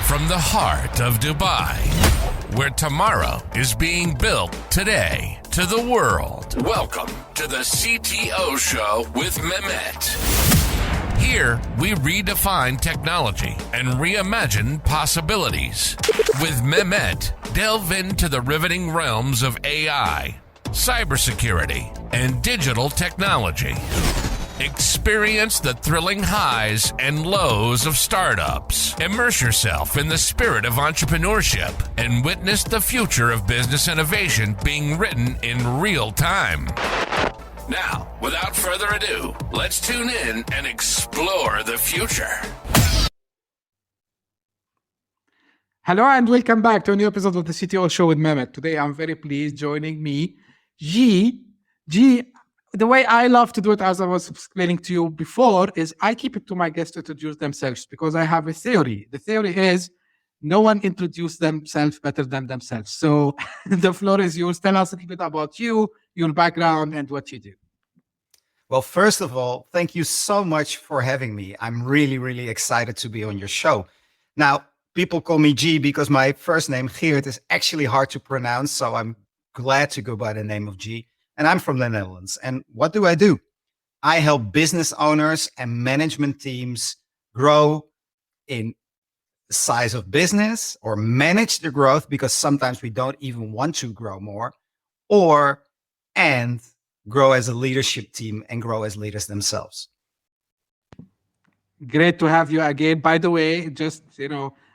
From the heart of Dubai, where tomorrow is being built today, to the world. Welcome to the CTO Show with Mehmet. Here, we redefine technology and reimagine possibilities. With Mehmet, delve into the riveting realms of AI, cybersecurity, and digital technology. Experience the thrilling highs and lows of startups. Immerse yourself in the spirit of entrepreneurship and witness the future of business innovation being written in real time. Now, without further ado, let's tune in and explore the future. Hello and welcome back to a new episode of the CTO Show with Mehmet. Today I'm very pleased joining me, G. The way I love to do it, as I was explaining to you before, is I keep it to my guests to introduce themselves because I have a theory. The theory is no one introduced themselves better than themselves. So the floor is yours. Tell us a little bit about you, your background, and what you do. Well, first of all, thank you so much for having me. I'm really excited to be on your show. Now, people call me G because my first name, Geert, is actually hard to pronounce. So I'm glad to go by the name of G. And I'm from the Netherlands. And what do? I help business owners and management teams grow in size of business or manage the growth, because sometimes we don't even want to grow more, and grow as a leadership team and grow as leaders themselves. Great to have you again. By the way, just,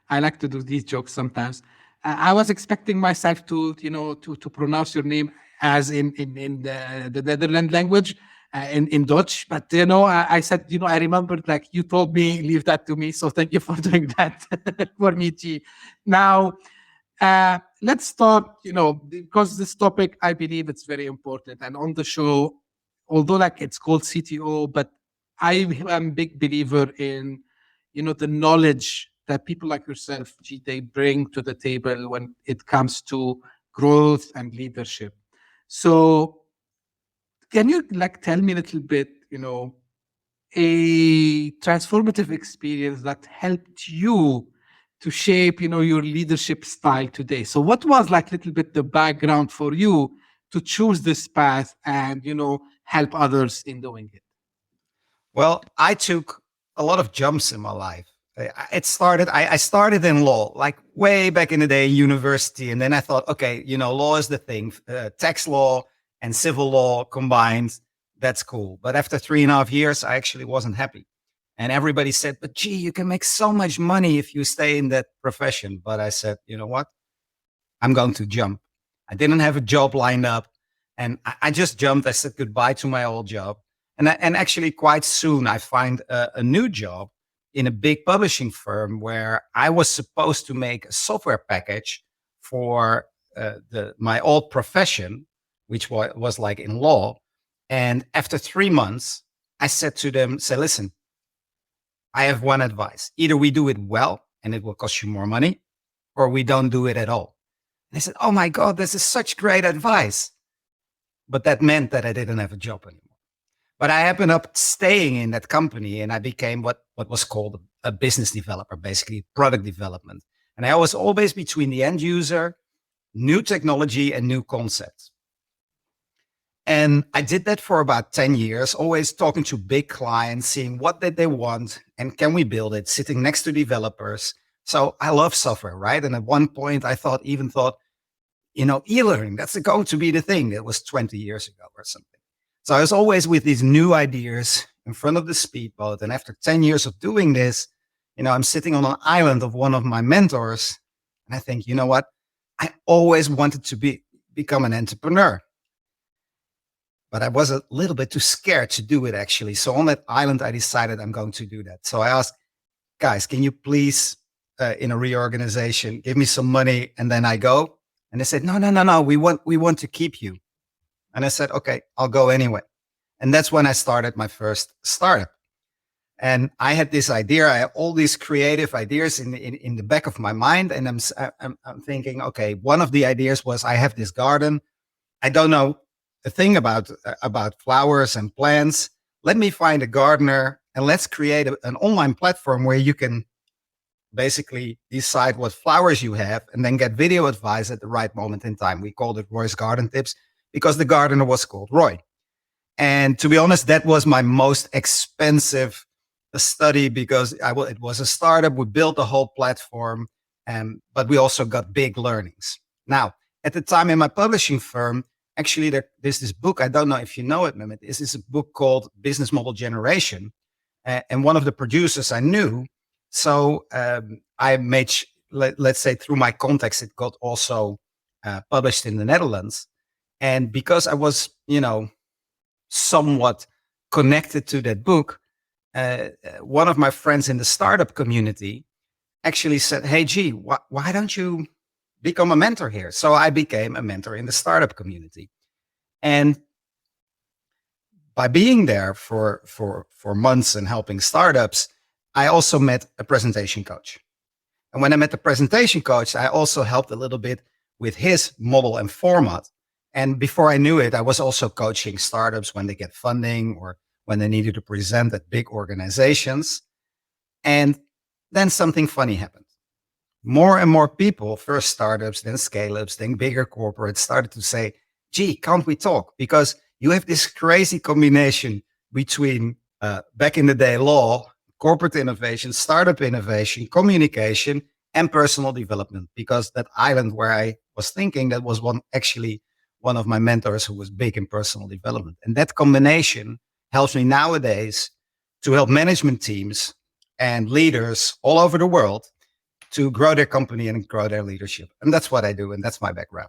I like to do these jokes sometimes. I was expecting myself to pronounce your name as in the Netherlands language, in Dutch. But, I said, I remembered, like, you told me, leave that to me. So thank you for doing that for me, G. Now, let's start, because this topic, I believe it's very important. And on the show, although it's called CTO, but I am a big believer in, the knowledge that people like yourself, G, they bring to the table when it comes to growth and leadership. So can you tell me a little bit, a transformative experience that helped you to shape, your leadership style today? So what was little bit the background for you to choose this path and, help others in doing it? Well, I took a lot of jumps in my life. I started in law, way back in the day, university. And then I thought, okay, law is the thing, tax law and civil law combined. That's cool. But after 3.5 years, I actually wasn't happy. And everybody said, but gee, you can make so much money if you stay in that profession. But I said, you know what? I'm going to jump. I didn't have a job lined up. And I just jumped. I said goodbye to my old job. And actually quite soon I find a new job in a big publishing firm where I was supposed to make a software package for my old profession, which was in law. And after 3 months, I said to them, listen, I have one advice. Either we do it well and it will cost you more money, or we don't do it at all. And they said, oh my God, this is such great advice. But that meant that I didn't have a job anymore. But I ended up staying in that company, and I became what was called a business developer, basically product development. And I was always between the end user, new technology, and new concepts. And I did that for about 10 years, always talking to big clients, seeing what did they want and can we build it, sitting next to developers. So I love software, right? And at one point I thought, e-learning, that's going to be the thing. That was 20 years ago or something. So I was always with these new ideas in front of the speedboat. And after 10 years of doing this, I'm sitting on an island of one of my mentors. And I think, you know what? I always wanted to become an entrepreneur. But I was a little bit too scared to do it, actually. So on that island, I decided I'm going to do that. So I asked, guys, can you please, in a reorganization, give me some money and then I go? And they said, no, we want to keep you. And I said, okay, I'll go anyway. And that's when I started my first startup. And I had this idea. I had all these creative ideas in the back of my mind. And I'm thinking, okay, one of the ideas was I have this garden. I don't know a thing about flowers and plants. Let me find a gardener and let's create an online platform where you can basically decide what flowers you have and then get video advice at the right moment in time. We called it Roy's Garden Tips because the gardener was called Roy. And to be honest, that was my most expensive study because it was a startup. We built the whole platform, but we also got big learnings. Now, at the time in my publishing firm, actually, there's this book. I don't know if you know it, Mehmet. This is a book called Business Model Generation. And one of the producers I knew. So I made, let's say through my contacts, it got also published in the Netherlands. And because I was, somewhat connected to that book, one of my friends in the startup community actually said, hey, G, why don't you become a mentor here? So I became a mentor in the startup community. And by being there for months and helping startups, I also met a presentation coach. And when I met the presentation coach, I also helped a little bit with his model and format. And before I knew it, I was also coaching startups when they get funding or when they needed to present at big organizations. And then something funny happened. More and more people, first startups, then scale-ups, then bigger corporates, started to say, gee, can't we talk? Because you have this crazy combination between back in the day law, corporate innovation, startup innovation, communication, and personal development. Because that island where I was thinking, that was one of my mentors who was big in personal development. And that combination helps me nowadays to help management teams and leaders all over the world to grow their company and grow their leadership. And that's what I do. And that's my background.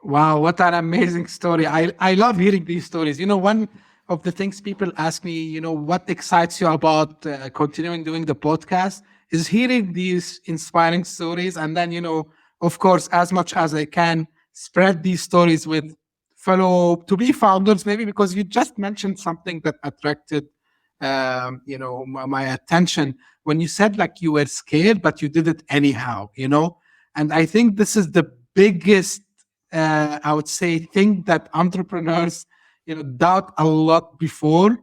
Wow, what an amazing story. I love hearing these stories. One of the things people ask me, what excites you about continuing doing the podcast is hearing these inspiring stories. And then, of course, as much as I can, spread these stories with fellow to-be founders, maybe because you just mentioned something that attracted, my attention when you said like you were scared, but you did it anyhow, And I think this is the biggest I would say thing that entrepreneurs, doubt a lot before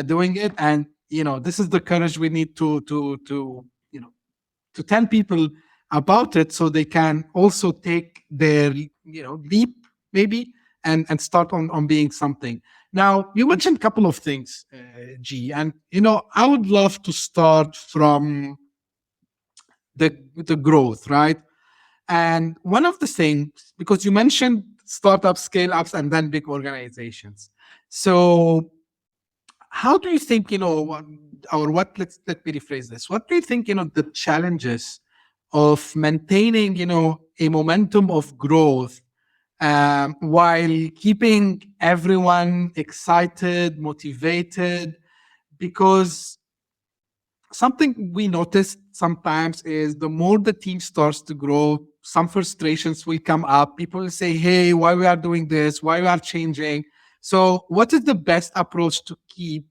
doing it. And, this is the courage we need to tell people about it so they can also take their, leap maybe and start on being something. Now, you mentioned a couple of things, G, and, I would love to start from the growth, right? And one of the things, because you mentioned startups, scale-ups, and then big organizations. So how do you think, let me rephrase this. What do you think, the challenges of maintaining, a momentum of growth while keeping everyone excited, motivated? Because something we noticed sometimes is the more the team starts to grow, some frustrations will come up. People will say, hey, why we are doing this? Why we are changing? So what is the best approach to keep,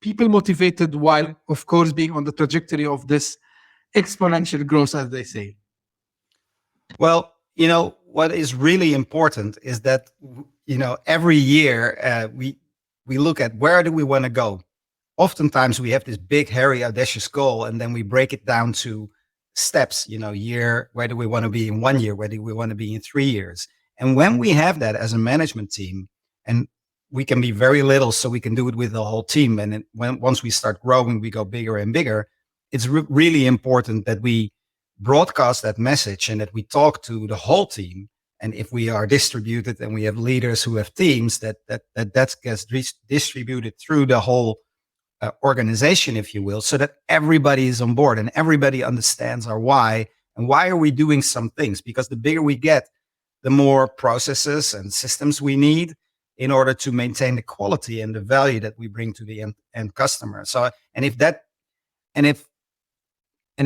people motivated while, of course, being on the trajectory of this exponential growth, as they say? Well, what is really important is that, every year we look at where do we want to go. Oftentimes we have this big, hairy, audacious goal, and then we break it down to steps, where do we want to be in 1 year? Where do we want to be in 3 years? And when we have that as a management team, and we can be very little, so we can do it with the whole team. And once we start growing, we go bigger and bigger. It's really important that we broadcast that message and that we talk to the whole team. And if we are distributed and we have leaders who have teams, that gets distributed through the whole organization, if you will, so that everybody is on board and everybody understands our why and why are we doing some things. Because the bigger we get, the more processes and systems we need in order to maintain the quality and the value that we bring to the end customer. So, and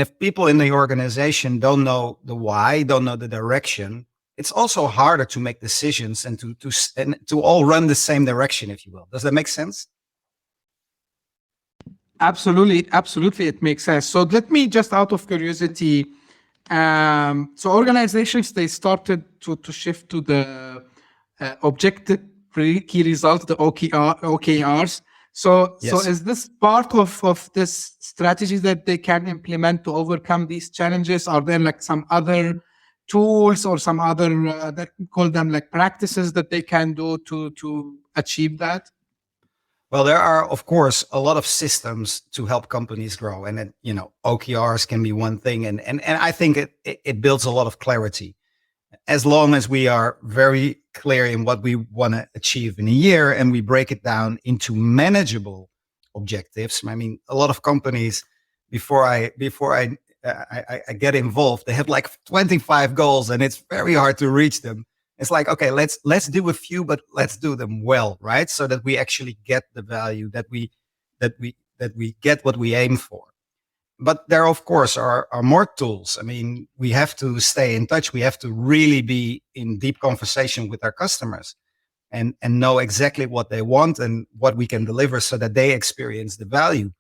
if people in the organization don't know the why, don't know the direction, it's also harder to make decisions and to all run the same direction, if you will. Does that make sense? Absolutely, it makes sense. So let me just, out of curiosity, so organizations, they started to shift to the objective key results, the OKRs. So Yes. is this part of this strategy that they can implement to overcome these challenges? Are there like some other tools or some other that call them like practices that they can do to achieve that? Well, there are, of course, a lot of systems to help companies grow. And then, OKRs can be one thing. And I think it builds a lot of clarity. As long as we are very clear in what we want to achieve in a year and we break it down into manageable objectives. I mean, a lot of companies, before I get involved, they have like 25 goals and it's very hard to reach them. It's like, okay, let's do a few, but let's do them well, right? So that we actually get the value, that we get what we aim for. But there, of course, are more tools. I mean, we have to stay in touch. We have to really be in deep conversation with our customers and know exactly what they want and what we can deliver so that they experience the value.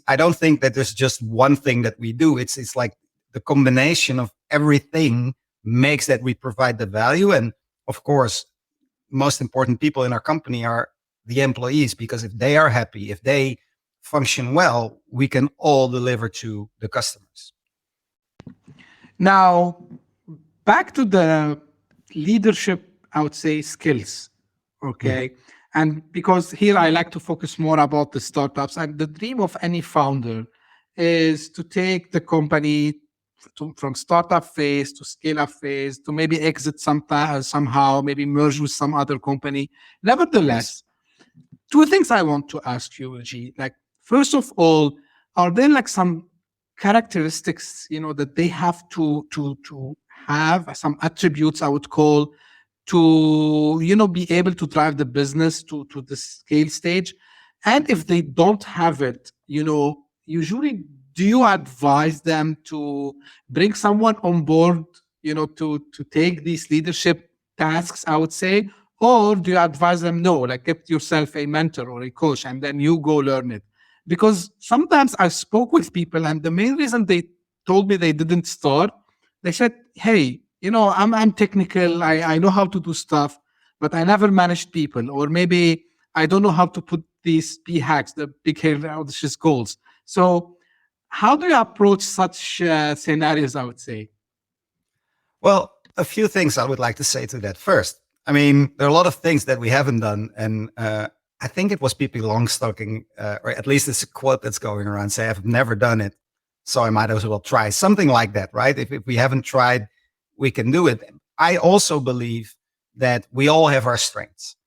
I don't think that there's just one thing that we do. It's like the combination of everything makes that we provide the value. And of course, most important people in our company are the employees, because if they are happy, if they function well, we can all deliver to the customers. Now, back to the leadership, I would say skills. Okay. Mm-hmm. And because here I like to focus more about the startups, and the dream of any founder is to take the company from startup phase to scale up phase to maybe exit somehow, maybe merge with some other company. Nevertheless, two things I want to ask you, G. Like, first of all, are there like some characteristics, that they have to have, some attributes I would call, to be able to drive the business to the scale stage? And if they don't have it, usually do you advise them to bring someone on board, to take these leadership tasks, I would say? Or do you advise them, no, like get yourself a mentor or a coach and then you go learn it? Because sometimes I spoke with people and the main reason they told me they didn't start, they said, hey, I'm technical, I know how to do stuff, but I never managed people. Or maybe I don't know how to put these hacks, the big audacious goals. So how do you approach such scenarios, I would say? Well, a few things I would like to say to that. First, I mean, there are a lot of things that we haven't done. And I think it was Pippi Longstocking, or at least it's a quote that's going around, say, I've never done it, so I might as well try. Something like that, right? If we haven't tried, we can do it. I also believe that we all have our strengths.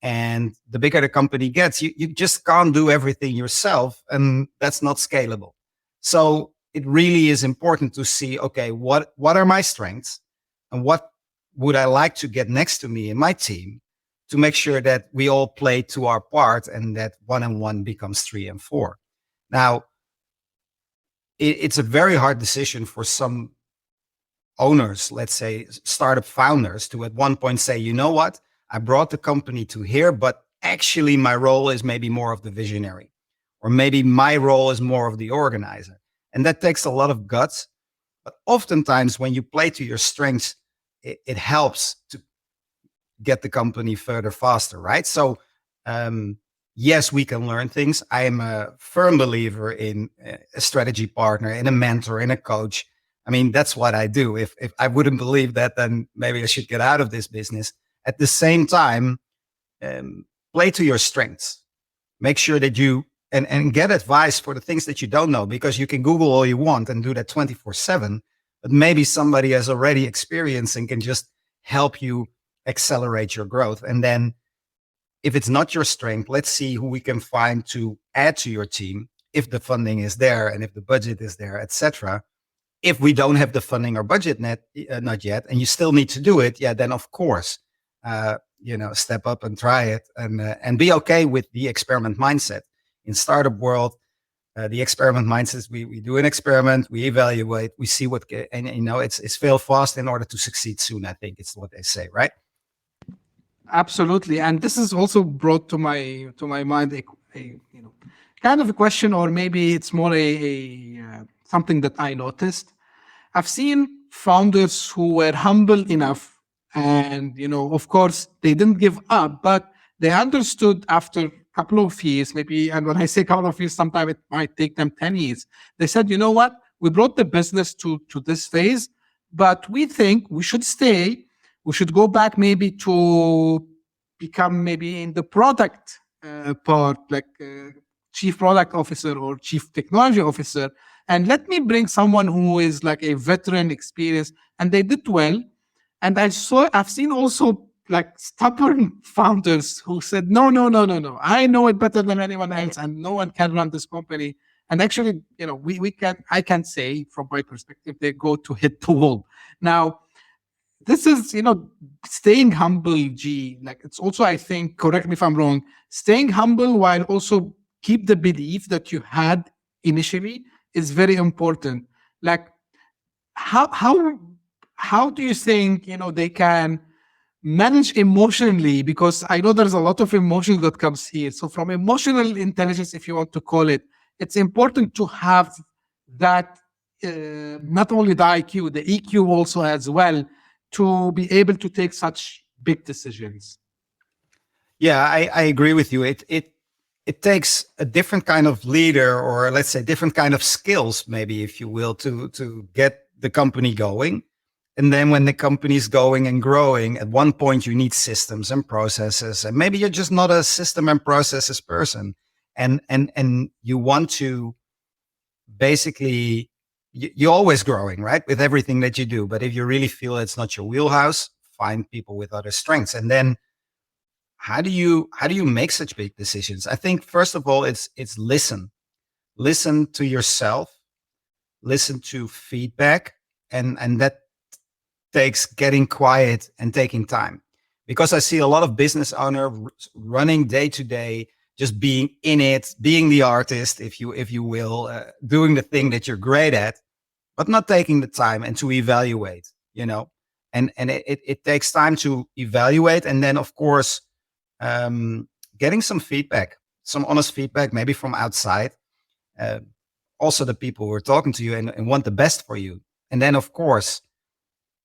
And the bigger the company gets, you just can't do everything yourself. And that's not scalable. So it really is important to see, okay, what are my strengths and what would I like to get next to me in my team to make sure that we all play to our part and that 1 and 1 becomes 3 and 4. Now, it's a very hard decision for some owners, let's say startup founders, to at one point say, you know what, I brought the company to here, but actually my role is maybe more of the visionary, or maybe my role is more of the organizer. And that takes a lot of guts. But oftentimes when you play to your strengths, it helps to get the company further faster, right? So yes, we can learn things. I am a firm believer in a strategy partner, in a mentor, in a coach. I mean, that's what I do. If I wouldn't believe that, then maybe I should get out of this business. At the same time, play to your strengths. Make sure that you and get advice for the things that you don't know, because you can Google all you want and do that 24/7. But maybe somebody has already experienced and can just help you accelerate your growth. And then if it's not your strength, let's see who we can find to add to your team if the funding is there and if the budget is there, etc. If we don't have the funding or budget not yet, and you still need to do it, then of course, step up and try it and be okay with the experiment mindset. In startup world, the experiment mindset is we do an experiment, we evaluate, we see what, and it's fail fast in order to succeed soon. I think it's what they say, right? Absolutely. And this is also brought to my mind a kind of a question, or maybe it's more a something that I noticed. I've seen founders who were humble enough, and of course they didn't give up, but they understood after couple of years, maybe, and when I say couple of years, sometimes it might take them 10 years. They said, you know what? We brought the business to this phase, but we think we should stay. We should go back maybe to become maybe in the product part, like chief product officer or chief technology officer. And let me bring someone who is like a veteran experience. And they did well. And I've seen also like stubborn founders who said, no. I know it better than anyone else, and no one can run this company. And actually, I can say from my perspective, they go to hit the wall. Now, this is, staying humble, G. Like, it's also, I think, correct me if I'm wrong, staying humble while also keep the belief that you had initially is very important. Like, how do you think, they can manage emotionally? Because I know there's a lot of emotion that comes here. So from emotional intelligence, if you want to call it, it's important to have that, not only the IQ, the EQ also as well, to be able to take such big decisions. Yeah, I agree with you. It takes a different kind of leader, or let's say different kind of skills, maybe, if you will, to get the company going. And then when the company is going and growing, at one point you need systems and processes, and maybe you're just not a system and processes person. And you want to basically, you're always growing, right? With everything that you do. But if you really feel it's not your wheelhouse, find people with other strengths. And then how do you make such big decisions? I think first of all, it's listen to yourself, listen to feedback, and that takes getting quiet and taking time. Because I see a lot of business owners running day to day, just being in it, being the artist, if you will, doing the thing that you're great at, but not taking the time and to evaluate, and it takes time to evaluate. And then, of course, getting some feedback, some honest feedback, maybe from outside, also the people who are talking to you and want the best for you. And then, of course,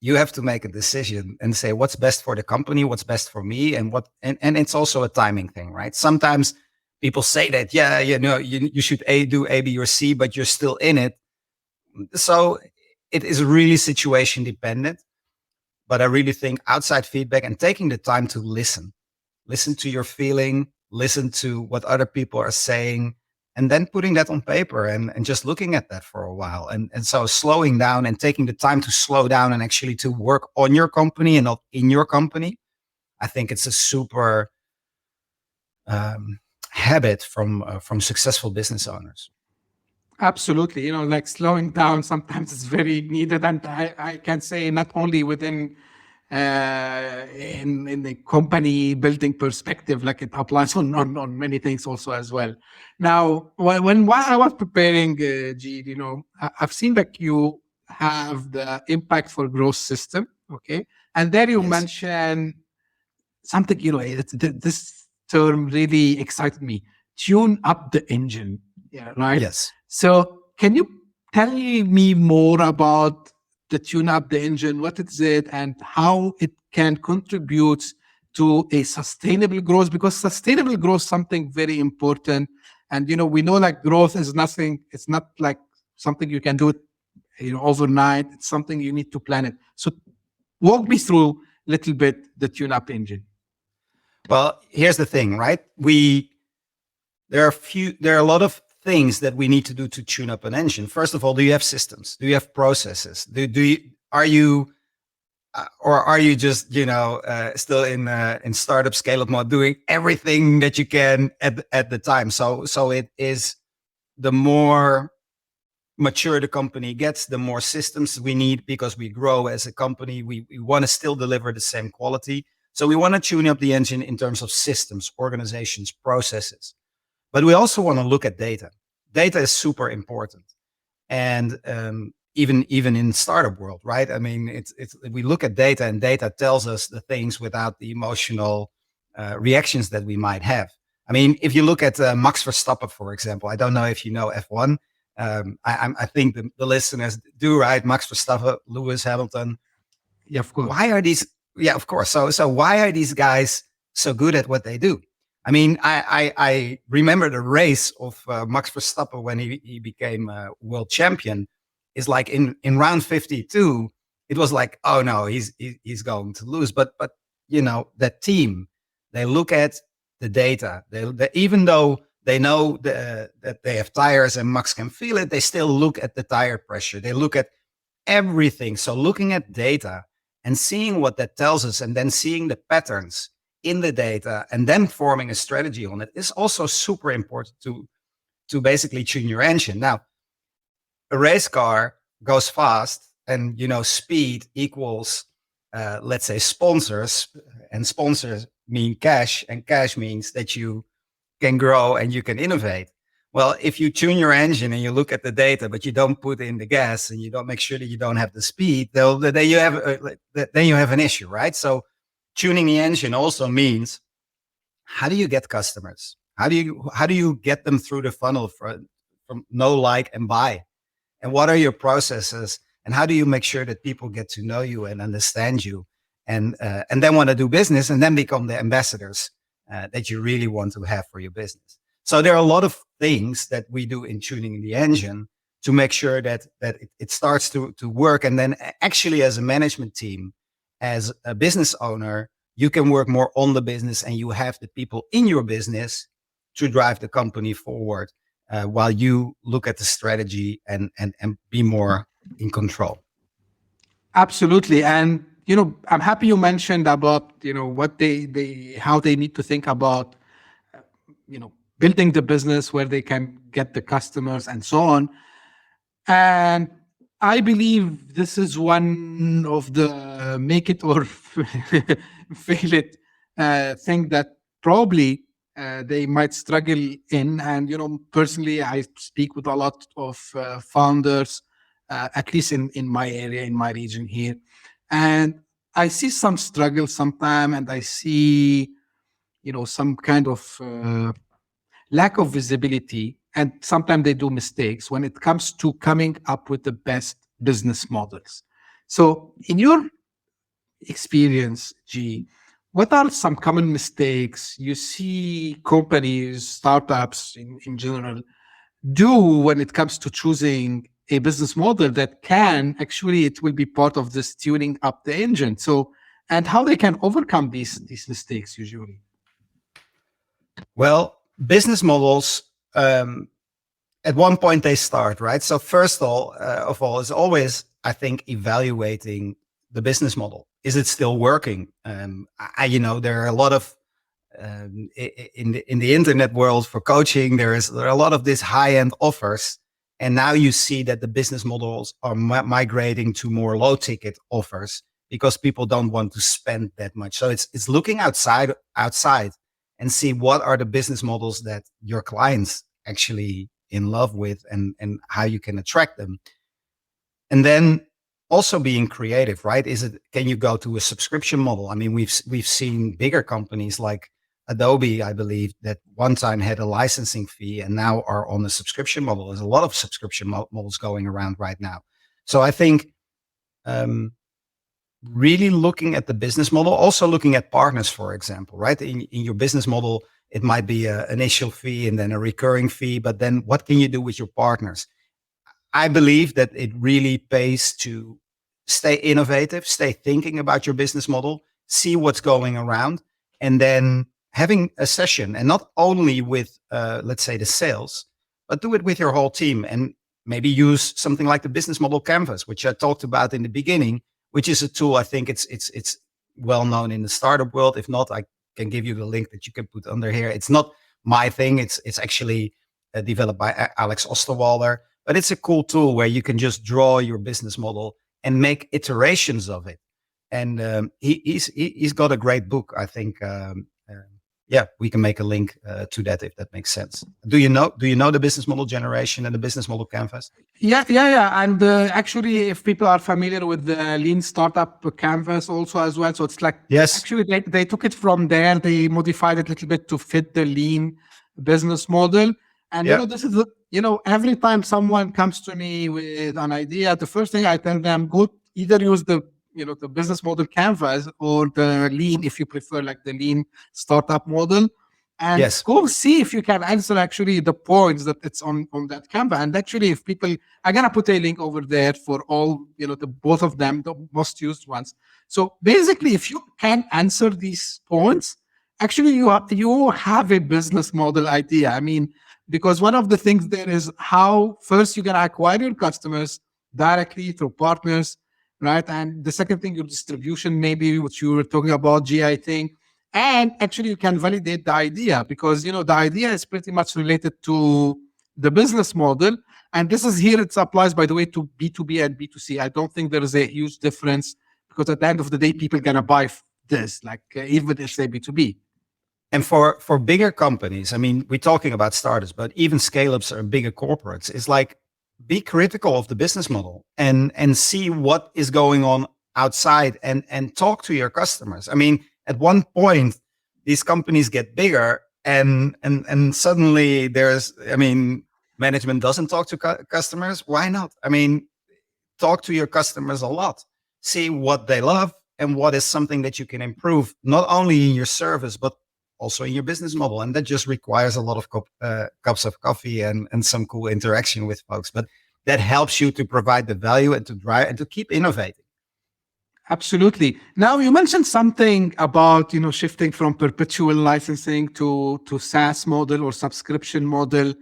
you have to make a decision and say what's best for the company, what's best for me, and it's also a timing thing, right? Sometimes people say that, you should do A, B, or C, but you're still in it. So it is really situation dependent. But I really think outside feedback and taking the time to listen to your feeling, listen to what other people are saying, and then putting that on paper and just looking at that for a while. And so slowing down and taking the time to slow down and actually to work on your company and not in your company. I think it's a super habit from successful business owners. Absolutely. Like slowing down sometimes is very needed. And I can say not only within in the company building perspective, like it applies on many things also as well. Now, while I was preparing, Geert, I've seen that you have the impact for growth system, okay? And there you mentioned something, this term really excited me. Tune up the engine, right? Yes. So can you tell me more about the tune up the engine, what is it, and how it can contribute to a sustainable growth? Because sustainable growth is something very important. And, we know like growth is nothing, it's not like something you can do it, overnight. It's something you need to plan it. So walk me through a little bit the tune up engine. Well, here's the thing, right? There are a lot of things that we need to do to tune up an engine. First of all, do you have systems? Do you have processes? Are you just still in startup scale up mode, doing everything that you can at the time? So it is, the more mature the company gets, the more systems we need, because we grow as a company. We want to still deliver the same quality. So we want to tune up the engine in terms of systems, organizations, processes. But we also want to look at data. Data is super important. And even in startup world, right? I mean, we look at data, and data tells us the things without the emotional reactions that we might have. I mean, if you look at Max Verstappen, for example, I don't know if you know F1. I think the listeners do, right? Max Verstappen, Lewis Hamilton. Yeah, of course. Why are these? Yeah, of course. So why are these guys so good at what they do? I mean, I remember the race of Max Verstappen when he became world champion. Is like in round 52, it was like, oh no, he's going to lose. But that team, they look at the data. They even though they know that they have tires and Max can feel it, they still look at the tire pressure. They look at everything. So looking at data and seeing what that tells us, and then seeing the patterns in the data, and then forming a strategy on it, is also super important to basically tune your engine. Now, a race car goes fast, and speed equals let's say sponsors, and sponsors mean cash, and cash means that you can grow and you can innovate. Well, if you tune your engine and you look at the data, but you don't put in the gas and you don't make sure that you don't have the speed, then you have an issue, right? So tuning the engine also means, how do you get customers? How do you get them through the funnel from know, like, and buy? And what are your processes? And how do you make sure that people get to know you and understand you, and then want to do business, and then become the ambassadors that you really want to have for your business? So there are a lot of things that we do in tuning the engine to make sure that it starts to work. And then actually, as a management team, as a business owner, you can work more on the business, and you have the people in your business to drive the company forward, while you look at the strategy and be more in control. Absolutely. And I'm happy you mentioned about what how they need to think about building the business, where they can get the customers and so on. And I believe this is one of the make it or fail it thing that probably they might struggle in. And personally, I speak with a lot of founders, at least in my area, in my region here, and I see some struggle sometimes, and I see some kind of lack of visibility, and sometimes they do mistakes when it comes to coming up with the best business models. So in your experience, G, what are some common mistakes you see companies, startups in general do when it comes to choosing a business model that it will be part of this tuning up the engine? So, and how they can overcome these mistakes usually? Well, business models, at one point they start, right? So first of all, is always, I think, evaluating the business model. Is it still working? There are a lot of in the internet world for coaching. There are a lot of these high-end offers, and now you see that the business models are migrating to more low-ticket offers because people don't want to spend that much. So it's looking outside and see what are the business models that your clients actually in love with, and how you can attract them. And then also being creative, right? Can you go to a subscription model? I mean, we've seen bigger companies like Adobe, I believe, that one time had a licensing fee and now are on a subscription model. There's a lot of subscription models going around right now. So I think really looking at the business model, also looking at partners, for example, right? In your business model, it might be an initial fee and then a recurring fee, but then what can you do with your partners? I believe that it really pays to stay innovative, stay thinking about your business model, see what's going around, and then having a session, and not only with, let's say, the sales, but do it with your whole team, and maybe use something like the business model canvas, which I talked about in the beginning, which is a tool. I think it's well known in the startup world. If not, I can give you the link that you can put under here. It's not my thing. It's actually developed by Alex Osterwalder, but it's a cool tool where you can just draw your business model and make iterations of it. And he's got a great book. I think we can make a link to that if that makes sense. Do you know the business model generation and the business model canvas? Yeah. And actually, if people are familiar with the lean startup canvas also as well, so it's like, yes, actually they took it from there. They modified it a little bit to fit the lean business model. And this is every time someone comes to me with an idea, the first thing I tell them, go either use the business model canvas or the lean, if you prefer, like the lean startup model, And Yes. go see if you can answer actually the points that it's on that Canva. And actually, if people, I'm gonna put a link over there for all, the both of them, the most used ones. So basically, if you can answer these points, actually you have a business model idea. I mean, because one of the things there is how first you're gonna acquire your customers directly through partners, right? And the second thing, your distribution, maybe which you were talking about, G, I think. And actually, you can validate the idea because the idea is pretty much related to the business model. And this is here, it applies, by the way, to B2B and B2C. I don't think there is a huge difference because at the end of the day, people gonna buy this, like even if they B2B. And for bigger companies, I mean, we're talking about startups, but even scale-ups or bigger corporates, it's like be critical of the business model and see what is going on outside and talk to your customers. I mean, at one point, these companies get bigger and suddenly management doesn't talk to customers. Why not? I mean, talk to your customers a lot. See what they love and what is something that you can improve, not only in your service, but also in your business model. And that just requires a lot of cups of coffee and some cool interaction with folks. But that helps you to provide the value and to drive and to keep innovating. Absolutely. Now you mentioned something about shifting from perpetual licensing to SaaS model or subscription model,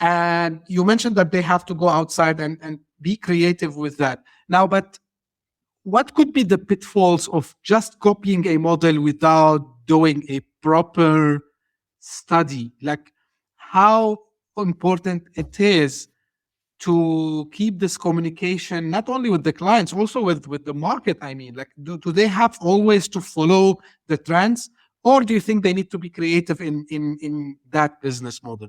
and you mentioned that they have to go outside and be creative with that. Now, but what could be the pitfalls of just copying a model without doing a proper study? Like how important it is to keep this communication, not only with the clients, also with the market. I mean, like, do they have always to follow the trends, or do you think they need to be creative in that business model?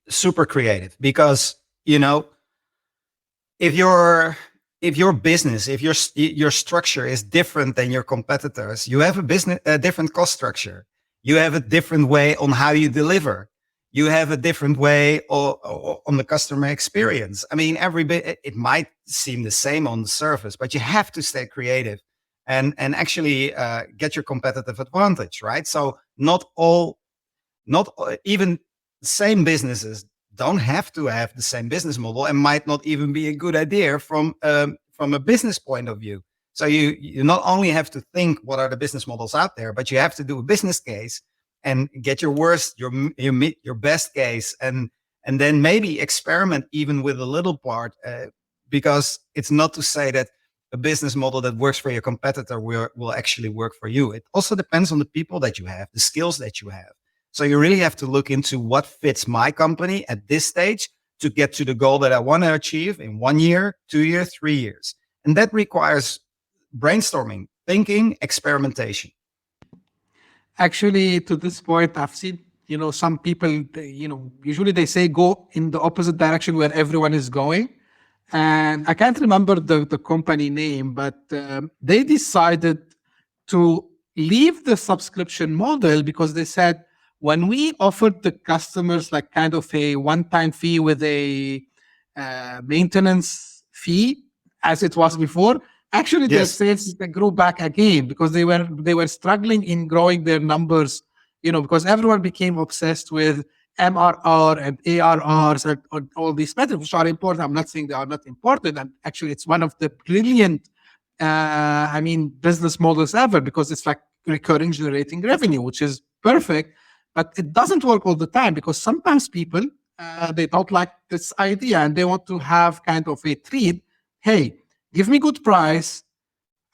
Super creative, because if your business, if your structure is different than your competitors, you have a different cost structure. You have a different way on how you deliver. You have a different way on the customer experience. I mean, it might seem the same on the surface, but you have to stay creative and actually get your competitive advantage, right? So not even same businesses don't have to have the same business model and might not even be a good idea from a business point of view. So you not only have to think what are the business models out there, but you have to do a business case and get your best case, and then maybe experiment even with a little part, because it's not to say that a business model that works for your competitor will actually work for you. It also depends on the people that you have, the skills that you have. So you really have to look into what fits my company at this stage to get to the goal that I want to achieve in 1 year, 2 years, 3 years. And that requires brainstorming, thinking, experimentation. Actually, to this point, I've seen, some people, usually they say go in the opposite direction where everyone is going. And I can't remember the company name, but they decided to leave the subscription model because they said, when we offered the customers like kind of a one-time fee with a maintenance fee, as it was before, actually, their sales grew back again because they were struggling in growing their numbers, because everyone became obsessed with MRR and ARRs and all these metrics, which are important. I'm not saying they are not important. And actually, it's one of the brilliant, business models ever, because it's like recurring generating revenue, which is perfect. But it doesn't work all the time because sometimes people, they don't like this idea and they want to have kind of a treat. Hey, give me good price.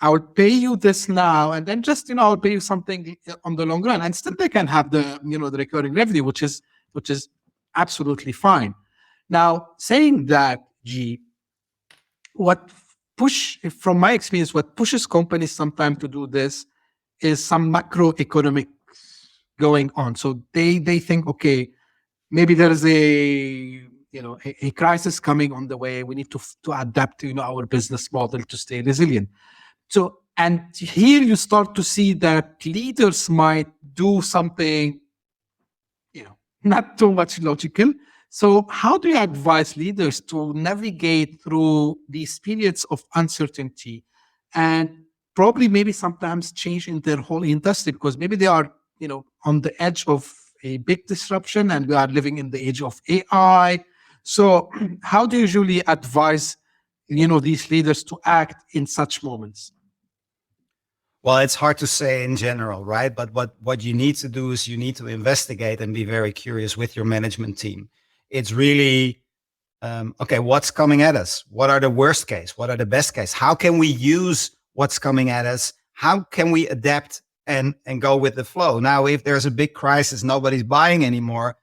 I will pay you this now, and then just I'll pay you something on the long run, and still they can have the the recurring revenue, which is absolutely fine. Now, saying that, G, from my experience, what pushes companies sometimes to do this is some macroeconomic going on. So they think, okay, maybe there is a crisis coming on the way. We need to adapt our business model to stay resilient. So, and here you start to see that leaders might do something not too much logical. So how do you advise leaders to navigate through these periods of uncertainty and probably maybe sometimes change in their whole industry, because maybe they are on the edge of a big disruption, and we are living in the age of AI. So how do you usually advise, these leaders to act in such moments? Well, it's hard to say in general, right? But what you need to do is you need to investigate and be very curious with your management team. It's really, okay, what's coming at us? What are the worst case? What are the best case? How can we use what's coming at us? How can we adapt and go with the flow? Now, if there's a big crisis, nobody's buying anymore,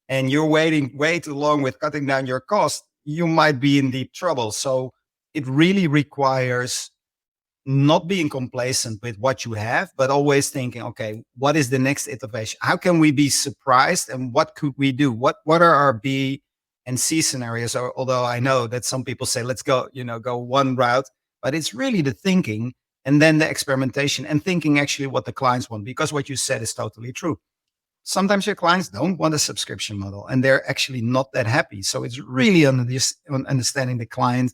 and you're waiting way too long with cutting down your cost, you might be in deep trouble. So it really requires not being complacent with what you have, but always thinking, okay, what is the next innovation? How can we be surprised, and what could we do? What are our B and C scenarios? Although I know that some people say, let's go, go one route, but it's really the thinking and then the experimentation and thinking actually what the clients want, because what you said is totally true. Sometimes your clients don't want a subscription model and they're actually not that happy. So it's really on understanding the client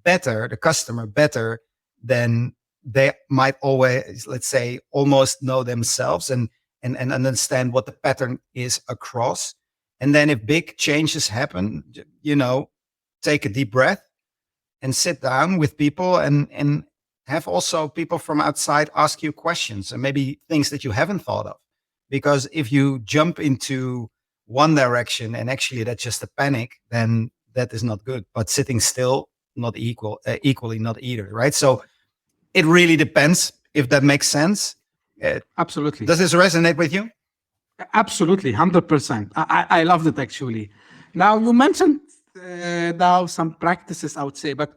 better, the customer better, than they might always, let's say, almost know themselves, and understand what the pattern is across. And then if big changes happen, take a deep breath and sit down with people and have also people from outside ask you questions and maybe things that you haven't thought of. Because if you jump into one direction and actually that's just a panic, then that is not good. But sitting still, not equally not either, right? So it really depends, if that makes sense. Absolutely. Does this resonate with you? Absolutely, 100%. I loved it, actually. Now, you mentioned now some practices, I would say, but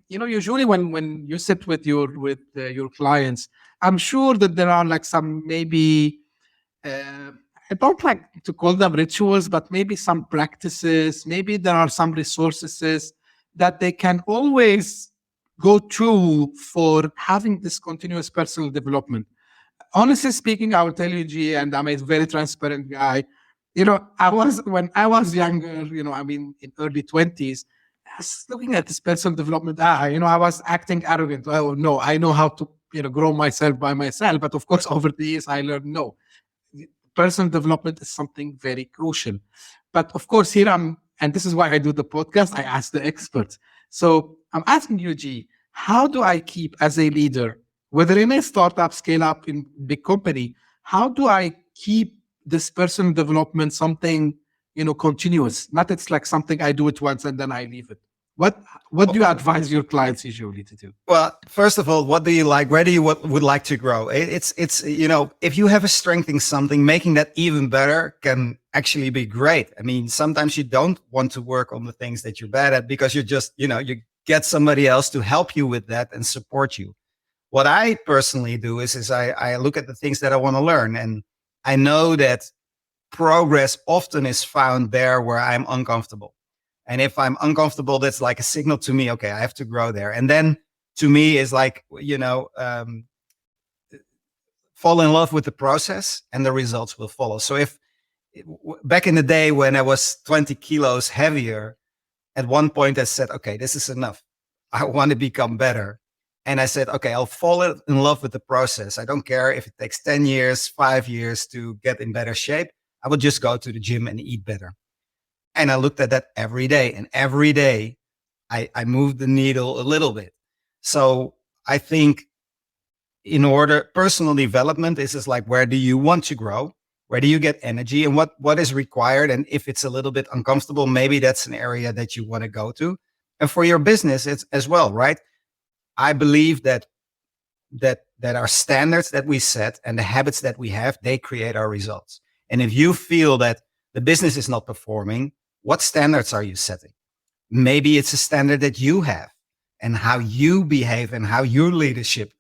usually when you sit with your clients, I'm sure that there are like some maybe I don't like to call them rituals, but maybe some practices. Maybe there are some resources that they can always go to for having this continuous personal development. Honestly speaking, I will tell you, G, and I'm a very transparent guy. When I was younger, in early 20s, I was looking at this personal development. I was acting arrogant. Oh, no, I know how to, grow myself by myself. But of course, over the years, I learned no. Personal development is something very crucial. But of course, and this is why I do the podcast, I ask the experts. So I'm asking you, G, how do I keep, as a leader, whether in a startup, scale up, in big company, how do I keep this personal development something, continuous? Not it's like something I do it once and then I leave it. What do you advise your clients usually to do? Well, first of all, what do you like? Where do you would like to grow? It's if you have a strength in something, making that even better can actually be great. I mean, sometimes you don't want to work on the things that you're bad at because you just, you get somebody else to help you with that and support you. What I personally do is I look at the things that I want to learn. And I know that progress often is found there where I'm uncomfortable. And if I'm uncomfortable, that's like a signal to me, okay, I have to grow there. And then to me is like, fall in love with the process and the results will follow. So if back in the day when I was 20 kilos heavier, at one point I said, okay, this is enough. I want to become better. And I said, okay, I'll fall in love with the process. I don't care if it takes 10 years, 5 years to get in better shape. I will just go to the gym and eat better. And I looked at that every day. And every day I moved the needle a little bit. So I think personal development is just like, where do you want to grow? Where do you get energy? And what is required? And if it's a little bit uncomfortable, maybe that's an area that you want to go to. And for your business, it's as well, right? I believe that our standards that we set and the habits that we have, they create our results. And if you feel that the business is not performing, what standards are you setting? Maybe it's a standard that you have and how you behave and how your leadership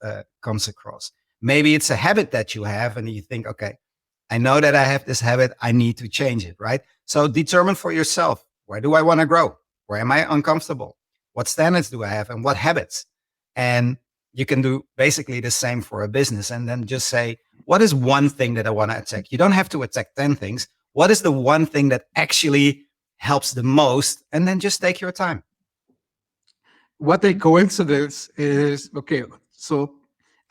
comes across. Maybe it's a habit that you have and you think, okay, I know that I have this habit. I need to change it, right? So determine for yourself, where do I want to grow? Where am I uncomfortable? What standards do I have and what habits? And you can do basically the same for a business and then just say, what is one thing that I want to attack? You don't have to attack 10 things. What is the one thing that actually helps the most? And then just take your time. What a coincidence is, okay, so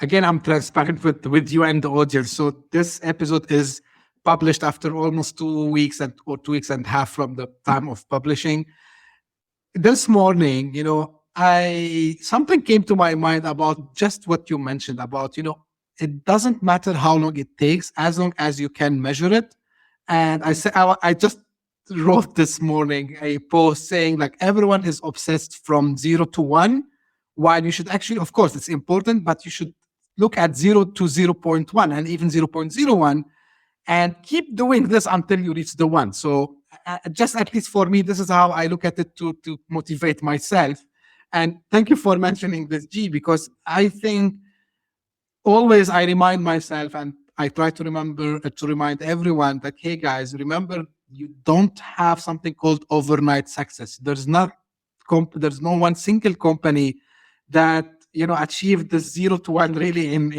again, I'm transparent with you and the audience. So this episode is published after almost 2 weeks or 2 weeks and a half from the time of publishing. This morning, something came to my mind about just what you mentioned about, it doesn't matter how long it takes as long as you can measure it. And I just wrote this morning a post saying like everyone is obsessed from 0 to 1, while you should actually, of course, it's important, but you should look at 0 to 0.1 and even 0.01 and keep doing this until you reach the 1. So just at least for me, this is how I look at it to motivate myself. And thank you for mentioning this, G, because I think always I remind myself and I try to remind everyone that, hey guys, remember, you don't have something called overnight success. There's no one single company that achieved the 0 to 1 really in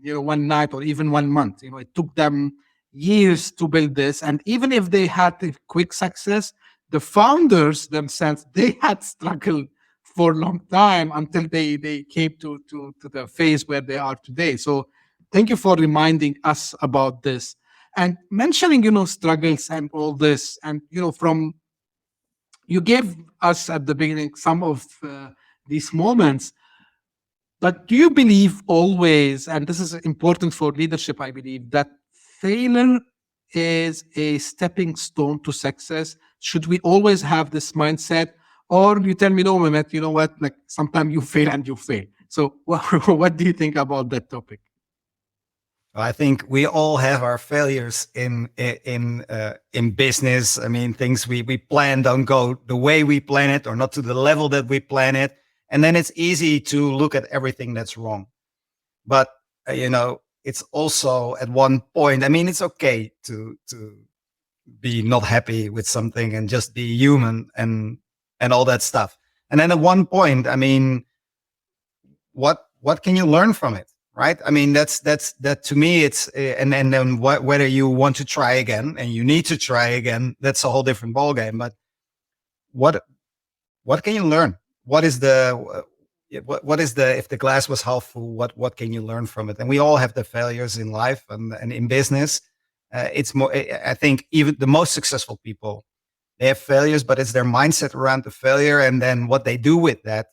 one night or even 1 month. It took them years to build this, and even if they had a quick success, the founders themselves, they had struggled for a long time until they came to the phase where they are today. So thank you for reminding us about this and mentioning struggles and all this. And from you gave us at the beginning some of these moments, but do you believe always, and this is important for leadership, I believe, that failure is a stepping stone to success? Should we always have this mindset? Or you tell me, no, Mehmet, you know what? Like sometimes you fail and you fail. So what do you think about that topic? I think we all have our failures in business. I mean, things we plan don't go the way we plan it or not to the level that we plan it. And then it's easy to look at everything that's wrong. But, it's also at one point, I mean, it's okay to be not happy with something and just be human and all that stuff. And then at one point, I mean, what can you learn from it? Right? I mean, that to me, it's, and then whether you want to try again and you need to try again, that's a whole different ballgame. But what can you learn? What is the, if the glass was half full, what can you learn from it? And we all have the failures in life and in business. It's more, I think even the most successful people, they have failures, but it's their mindset around the failure and then what they do with that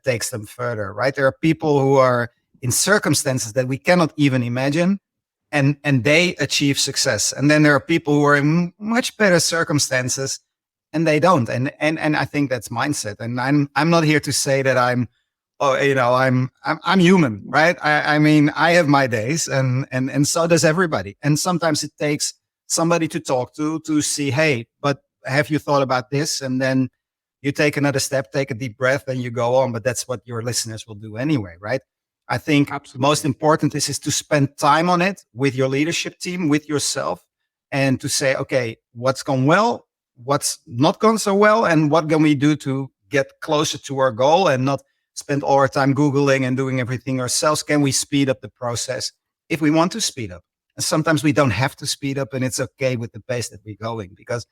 takes them further, right? There are people who are in circumstances that we cannot even imagine, and they achieve success. And then there are people who are in much better circumstances and they don't. And I think that's mindset. And I'm not here to say that I'm human, right? I mean, I have my days and so does everybody. And sometimes it takes somebody to talk to see, hey, but have you thought about this? And then you take another step, take a deep breath, and you go on. But that's what your listeners will do anyway, right? I think most important is to spend time on it with your leadership team, with yourself, and to say, okay, what's gone well, what's not gone so well, and what can we do to get closer to our goal and not spend all our time Googling and doing everything ourselves? Can we speed up the process if we want to speed up? And sometimes we don't have to speed up, and it's okay with the pace that we're going. Because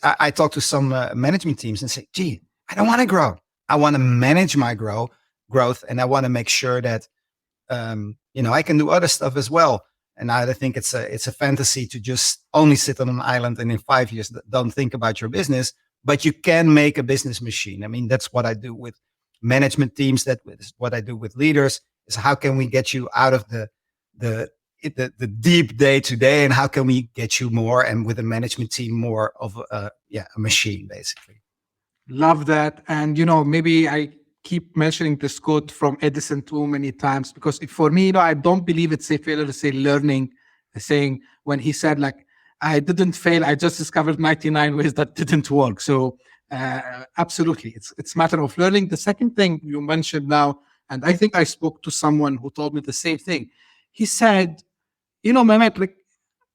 I talk to some management teams and say, gee, I don't want to grow. I want to manage my growth, and I want to make sure that I can do other stuff as well. And I think it's a fantasy to just only sit on an island and in 5 years don't think about your business. But you can make a business machine. I mean, that's what I do with management teams. That is what I do with leaders. Is how can we get you out of the deep day to day, and how can we get you more, and with a management team, more of a machine, basically. Love that. And maybe I keep mentioning this quote from Edison too many times, because for me, I don't believe it's a failure, it's a learning. Saying when he said, like, I didn't fail, I just discovered 99 ways that didn't work. So absolutely, it's a matter of learning. The second thing you mentioned now, and I think I spoke to someone who told me the same thing. He said, Mehmet, like,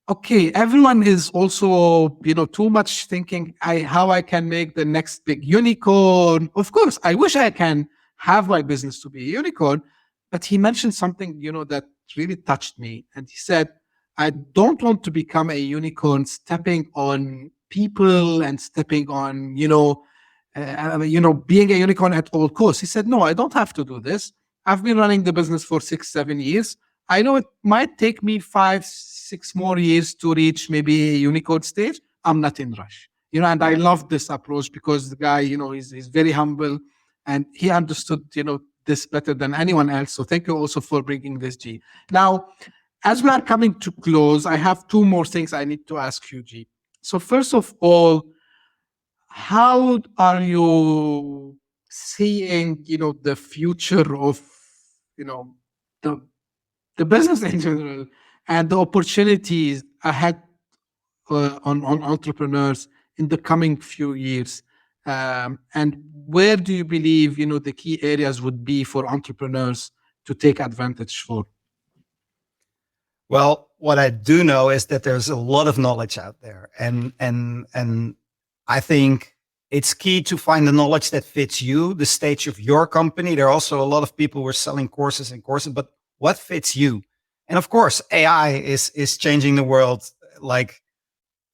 okay, everyone is also, too much thinking how I can make the next big unicorn. Of course, I wish I can have my business to be a unicorn. But he mentioned something, that really touched me. And he said, I don't want to become a unicorn stepping on people and stepping on, being a unicorn at all costs. He said, no, I don't have to do this. I've been running the business for 6-7 years. I know it might take me 5-6 more years to reach maybe a Unicode stage. I'm not in rush, and I love this approach because the guy, he's very humble and he understood, this better than anyone else. So thank you also for bringing this, G. Now, as we are coming to close, I have 2 more things I need to ask you, G. So first of all, how are you seeing, the future of, the the business in general and the opportunities ahead on entrepreneurs in the coming few years? And where do you believe, the key areas would be for entrepreneurs to take advantage for? Well, what I do know is that there's a lot of knowledge out there, and I think it's key to find the knowledge that fits you, the stage of your company. There are also a lot of people who are selling courses, but what fits you? And of course, AI is changing the world like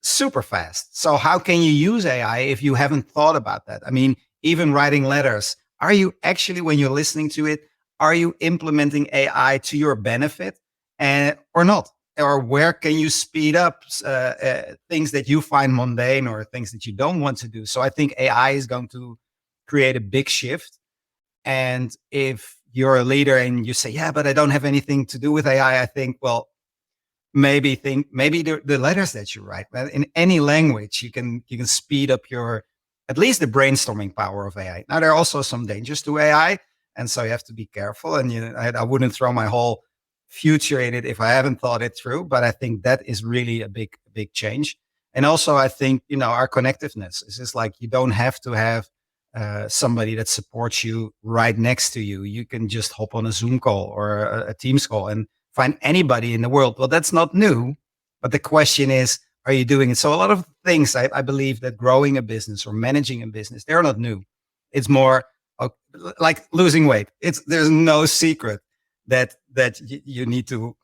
super fast. So how can you use AI if you haven't thought about that? I mean, even writing letters, are you actually, when you're listening to it, are you implementing AI to your benefit or not? Or where can you speed up things that you find mundane or things that you don't want to do? So I think AI is going to create a big shift. And if you're a leader and you say, yeah, but I don't have anything to do with AI, I think, well, maybe the letters that you write in any language, you can speed up at least the brainstorming power of AI. Now, there are also some dangers to AI, and so you have to be careful. And I wouldn't throw my whole future in it if I haven't thought it through. But I think that is really a big change. And also, I think our connectiveness is just like, you don't have to have somebody that supports you right next to you. You can just hop on a Zoom call or a Teams call and find anybody in the world. Well, that's not new, but the question is, are you doing it? So a lot of things, I believe that growing a business or managing a business, they're not new. It's more like losing weight. There's no secret that you need to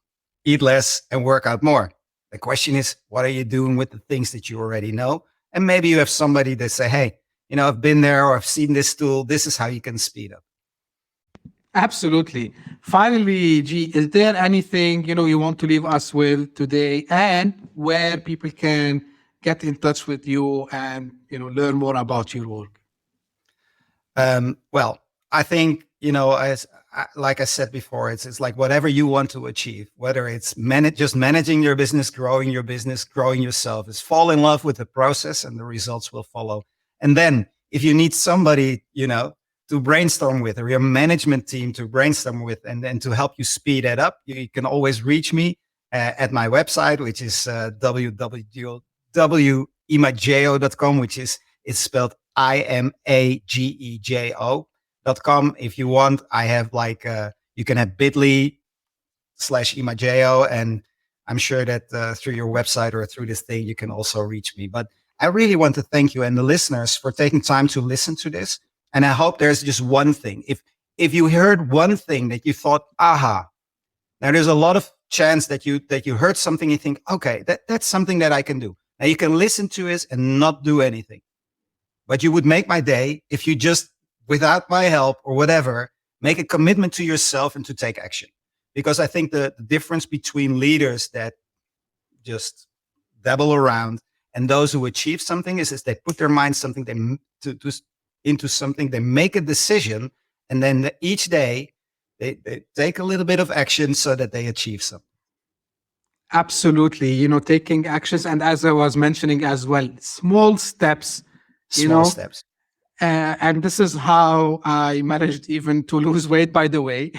eat less and work out more. The question is, what are you doing with the things that you already know? And maybe you have somebody that say, hey, I've been there or I've seen this tool. This is how you can speed up. Absolutely. Finally, G, is there anything, you want to leave us with today, and where people can get in touch with you and, learn more about your work? Well, I think, like I said before, it's like whatever you want to achieve, whether it's just managing your business, growing yourself, is fall in love with the process and the results will follow. And then if you need somebody, to brainstorm with, or your management team to brainstorm with, and then to help you speed that up, you can always reach me at my website, which is www.imageo.com, it's spelled IMAGEJO.com. If you want, I have you can have bit.ly/Imageo, and I'm sure that through your website or through this thing, you can also reach me. But I really want to thank you and the listeners for taking time to listen to this. And I hope there's just one thing. If you heard one thing that you thought, aha, now there's a lot of chance that you heard something, you think, okay, that's something that I can do. Now you can listen to it and not do anything. But you would make my day if you just, without my help or whatever, make a commitment to yourself and to take action. Because I think the difference between leaders that just dabble around and those who achieve something is they put their mind into something, they make a decision, and then each day they take a little bit of action so that they achieve something. Absolutely. Taking actions. And as I was mentioning as well, small steps, steps. And this is how I managed even to lose weight, by the way.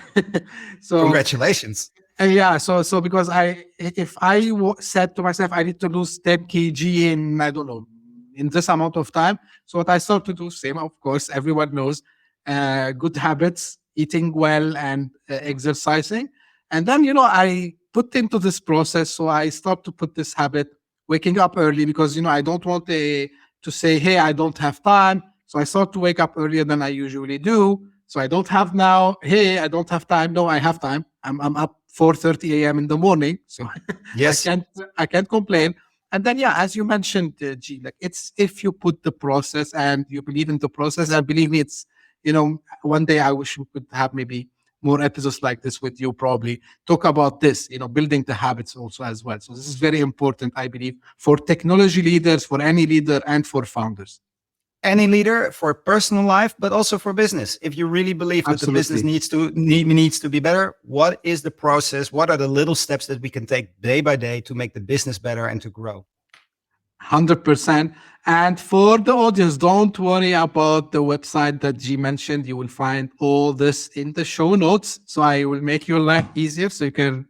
So congratulations. Yeah. So because if I said to myself, I need to lose 10 kg in, I don't know, in this amount of time. So what I started to do, same, of course, everyone knows, good habits, eating well and exercising. And then, I put into this process. So I start to put this habit, waking up early, because, I don't want to say, hey, I don't have time. So I start to wake up earlier than I usually do. So I don't have now, hey, I don't have time. No, I have time. I'm up 4:30 a.m. in the morning. So yes, I can't complain. And then, yeah, as you mentioned, G, it's if you put the process and you believe in the process, and believe me, it's, one day I wish we could have maybe more episodes like this with you, probably talk about this, building the habits also as well. So this is very important, I believe, for technology leaders, for any leader, and for founders. Any leader, for personal life, but also for business. If you really believe that the business needs to be better, what is the process? What are the little steps that we can take day by day to make the business better and to grow? 100%. And for the audience, don't worry about the website that G mentioned. You will find all this in the show notes. So I will make your life easier so you can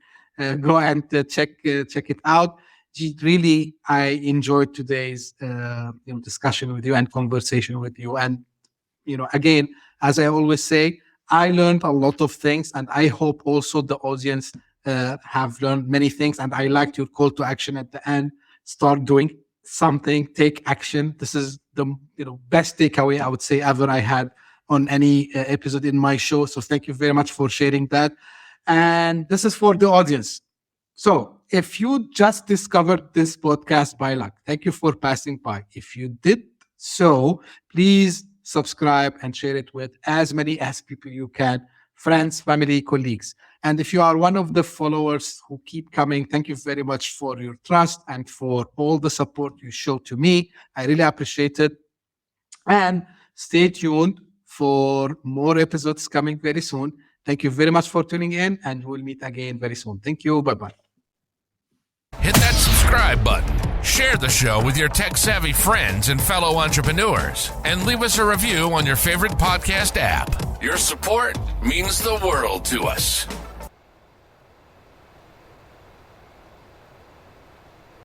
go and check it out. G, really, I enjoyed today's discussion with you and conversation with you. And, again, as I always say, I learned a lot of things, and I hope also the audience have learned many things. And I liked your call to action at the end. Start doing something, take action. This is the best takeaway I would say ever I had on any episode in my show. So thank you very much for sharing that. And this is for the audience. So if you just discovered this podcast by luck, thank you for passing by. If you did so, please subscribe and share it with as many as people you can, friends, family, colleagues. And if you are one of the followers who keep coming, thank you very much for your trust and for all the support you show to me. I really appreciate it. And stay tuned for more episodes coming very soon. Thank you very much for tuning in, and we'll meet again very soon. Thank you. Bye-bye. Hit that subscribe button, share the show with your tech-savvy friends and fellow entrepreneurs, and leave us a review on your favorite podcast app. Your support means the world to us.